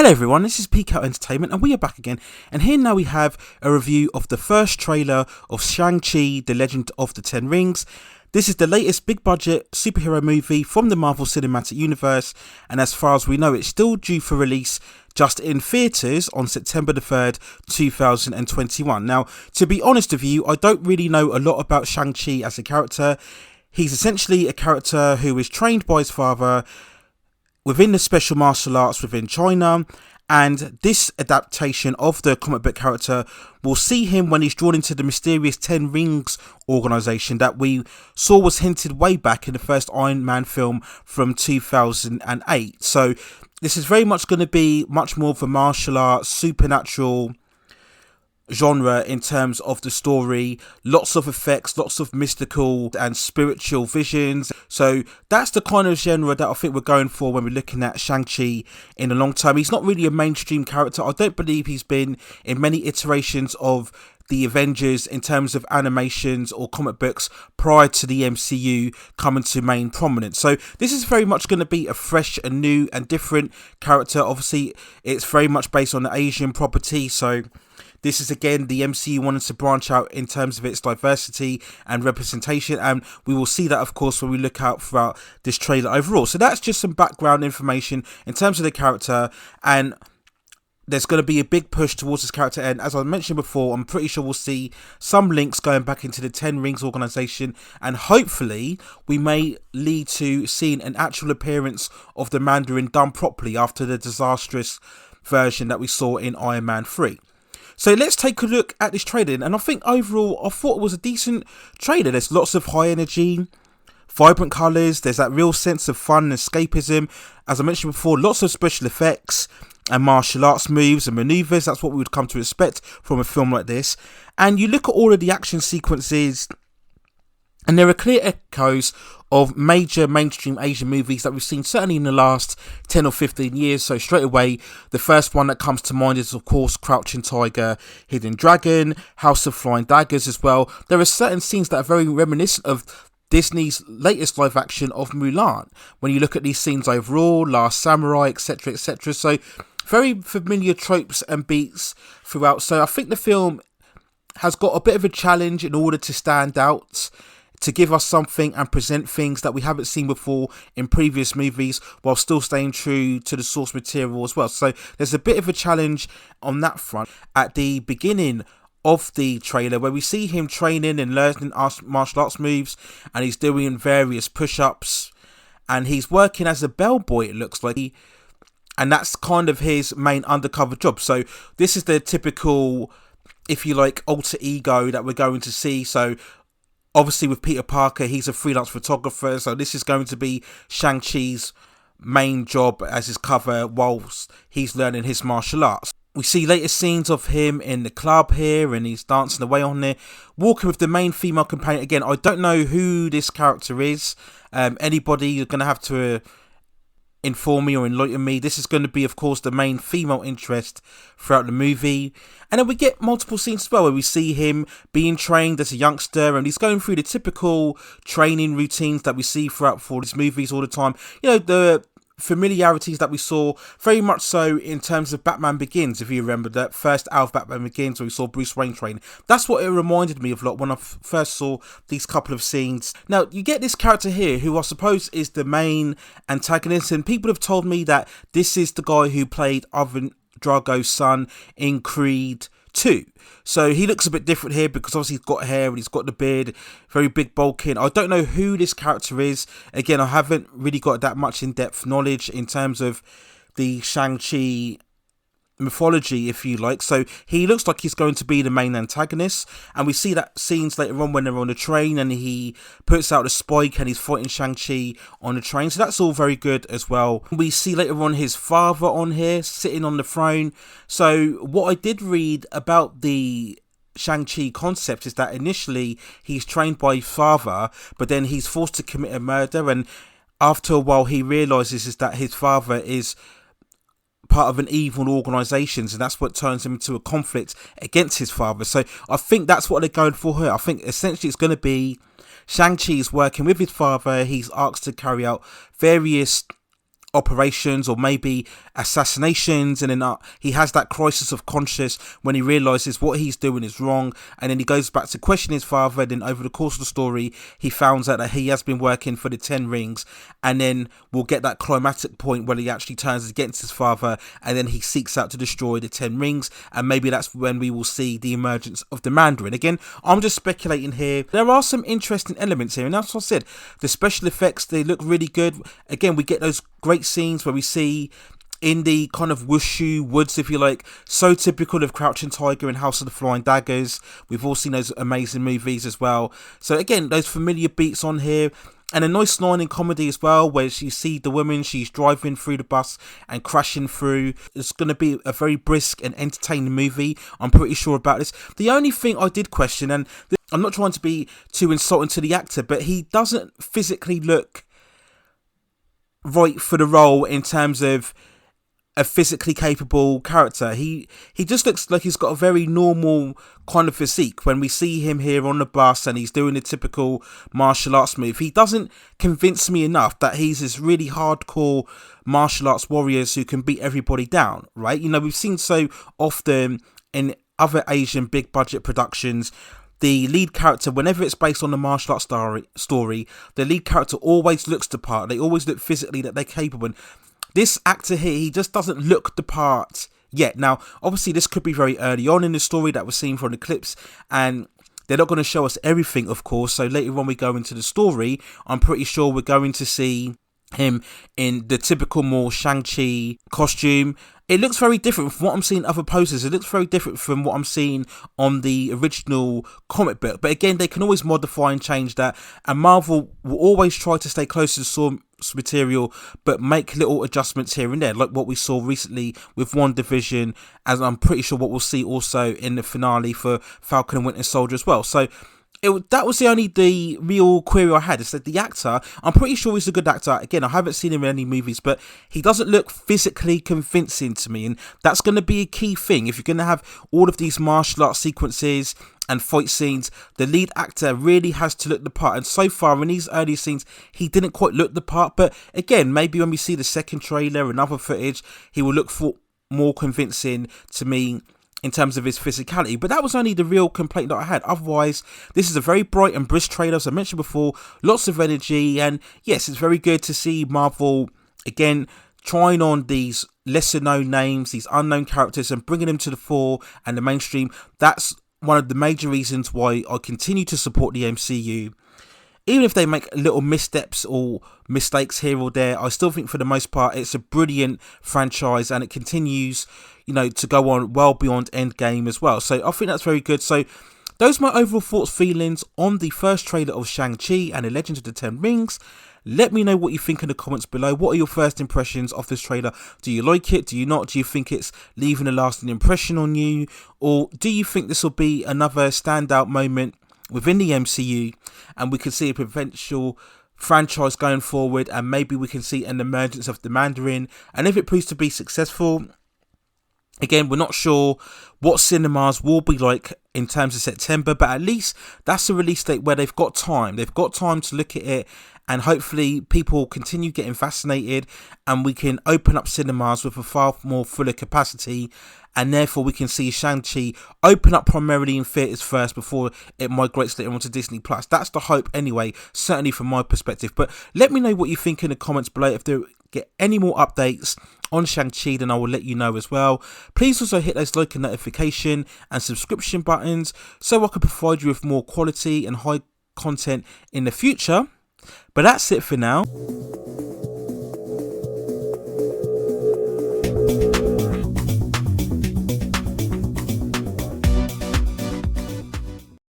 Hello everyone, this is Peak Out Entertainment and we are back again, and here now we have a review of the first trailer of Shang-Chi The Legend of the Ten Rings. This is the latest big budget superhero movie from the Marvel Cinematic Universe, and as far as we know it's still due for release just in theatres on September the 3rd, 2021. Now, to be honest with you, I don't really know a lot about Shang-Chi as a character. He's essentially a character who is trained by his father within the special martial arts within China, and this adaptation of the comic book character will see him when he's drawn into the mysterious Ten Rings organisation that we saw was hinted way back in the first Iron Man film from 2008. So this is very much going to be much more of a martial arts, supernatural genre in terms of the story. Lots of effects, lots of mystical and spiritual visions. So that's the kind of genre that I think we're going for when we're looking at Shang-Chi in the long term. He's not really a mainstream character. I don't believe he's been in many iterations of the Avengers in terms of animations or comic books prior to the MCU coming to main prominence. So this is very much going to be a fresh and new and different character. Obviously it's very much based on the Asian property, so this is again the MCU wanted to branch out in terms of its diversity and representation, and we will see that of course when we look out throughout this trailer overall. So that's just some background information in terms of the character, and there's going to be a big push towards this character, and as I mentioned before, I'm pretty sure we'll see some links going back into the Ten Rings organisation, and hopefully we may lead to seeing an actual appearance of the Mandarin done properly after the disastrous version that we saw in Iron Man 3. So let's take a look at this trailer, and I think overall I thought it was a decent trailer. There's lots of high energy, vibrant colours, there's that real sense of fun and escapism. As I mentioned before, lots of special effects and martial arts moves and manoeuvres. That's what we would come to expect from a film like this. And you look at all of the action sequences, and there are clear echoes of major mainstream Asian movies that we've seen certainly in the last 10 or 15 years. So straight away, the first one that comes to mind is of course Crouching Tiger, Hidden Dragon, House of Flying Daggers as well. There are certain scenes that are very reminiscent of Disney's latest live action of Mulan. When you look at these scenes overall, Last Samurai, etc, etc. So very familiar tropes and beats throughout. So I think the film has got a bit of a challenge in order to stand out, to give us something and present things that we haven't seen before in previous movies while still staying true to the source material as well. So there's a bit of a challenge on that front at the beginning of the trailer, where we see him training and learning martial arts moves, and he's doing various push-ups, and he's working as a bellboy, it looks like, and that's kind of his main undercover job. So this is the typical, if you like, alter ego that we're going to see. So obviously with Peter Parker, he's a freelance photographer, so this is going to be Shang-Chi's main job as his cover whilst he's learning his martial arts. We see later scenes of him in the club here, and he's dancing away on there, walking with the main female companion. Again, I don't know who this character is. Anybody, you're going to have to inform me or enlighten me. This is going to be, of course, the main female interest throughout the movie. And then we get multiple scenes as well where we see him being trained as a youngster, and he's going through the typical training routines that we see throughout for these movies all the time. You know, the familiarities that we saw very much so in terms of Batman Begins, if you remember that first hour of Batman Begins where we saw Bruce Wayne training. That's what it reminded me of a lot when I first saw these couple of scenes. Now you get this character here who I suppose is the main antagonist, and people have told me that this is the guy who played Ivan Drago's son in Creed 2. So he looks a bit different here because obviously he's got hair and he's got the beard, very big bulking. I don't know who this character is. Again, I haven't really got that much in-depth knowledge in terms of the Shang-Chi mythology, if you like. So he looks like he's going to be the main antagonist, and we see that scenes later on when they're on the train and he puts out the spike and he's fighting Shang-Chi on the train. So that's all very good as well. We see later on his father on here sitting on the throne. So what I did read about the Shang-Chi concept is that initially he's trained by his father, but then he's forced to commit a murder, and after a while he realizes is that his father is part of an evil organisation, and that's what turns him into a conflict against his father. So I think that's what they're going for here. I think essentially it's going to be Shang-Chi is working with his father. He's asked to carry out various operations or maybe assassinations, and then he has that crisis of conscience when he realizes what he's doing is wrong, and then he goes back to question his father. And then over the course of the story, he finds out that he has been working for the Ten Rings, and then we'll get that climatic point where he actually turns against his father, and then he seeks out to destroy the Ten Rings, and maybe that's when we will see the emergence of the Mandarin. Again, I'm just speculating here. There are some interesting elements here, and that's what I said. The special effects, they look really good. Again, we get those great scenes where we see in the kind of wushu woods, if you like, so typical of Crouching Tiger and House of the Flying Daggers. We've all seen those amazing movies as well. So again, those familiar beats on here. And a nice line in comedy as well, where you see the woman, she's driving through the bus and crashing through. It's going to be a very brisk and entertaining movie. I'm pretty sure about this. The only thing I did question, and I'm not trying to be too insulting to the actor, but he doesn't physically look right for the role in terms of a physically capable character. He just looks like he's got a very normal kind of physique. When we see him here on the bus and he's doing a typical martial arts move, he doesn't convince me enough that he's this really hardcore martial arts warriors who can beat everybody down, right? You know, we've seen so often in other Asian big budget productions, the lead character, whenever it's based on the martial arts story, the lead character always looks the part. They always look physically that they're capable. And this actor here, he just doesn't look the part yet. Now, obviously, this could be very early on in the story that we're seeing from the clips, and they're not going to show us everything, of course. So later on we go into the story, I'm pretty sure we're going to see him in the typical more Shang-Chi costume. It looks very different from what I'm seeing in other posters. It looks very different from what I'm seeing on the original comic book. But again, they can always modify and change that. And Marvel will always try to stay close to the source material, but make little adjustments here and there, like what we saw recently with WandaVision, as I'm pretty sure what we'll see also in the finale for Falcon and Winter Soldier as well. So that was the real query I had, is that the actor, I'm pretty sure he's a good actor. Again, I haven't seen him in any movies, but he doesn't look physically convincing to me, and that's going to be a key thing. If you're going to have all of these martial arts sequences and fight scenes, the lead actor really has to look the part, and so far in these early scenes, he didn't quite look the part. But again, maybe when we see the second trailer and other footage, he will look for more convincing to me in terms of his physicality. But that was only the real complaint that I had. Otherwise, this is a very bright and brisk trailer, as I mentioned before, lots of energy, and yes, it's very good to see Marvel again trying on these lesser known names, these unknown characters, and bringing them to the fore and the mainstream. That's one of the major reasons why I continue to support the MCU. Even if they make little missteps or mistakes here or there, I still think for the most part it's a brilliant franchise, and it continues, you know, to go on well beyond Endgame as well. So I think that's very good. So those are my overall thoughts, feelings on the first trailer of Shang-Chi and the Legend of the Ten Rings. Let me know what you think in the comments below. What are your first impressions of this trailer? Do you like it? Do you not? Do you think it's leaving a lasting impression on you? Or do you think this will be another standout moment within the MCU, and we could see a potential franchise going forward, and maybe we can see an emergence of the Mandarin? And if it proves to be successful, again, we're not sure what cinemas will be like in terms of September, but at least that's a release date where they've got time. They've got time to look at it, and hopefully people continue getting fascinated, and we can open up cinemas with a far more fuller capacity, and therefore we can see Shang-Chi open up primarily in theatres first before it migrates later onto Disney+. That's the hope anyway, certainly from my perspective. But let me know what you think in the comments below. If there get any more updates on Shang-Chi, then I will let you know as well. Please also hit those like and notification and subscription buttons so I can provide you with more quality and high content in the future. But that's it for now.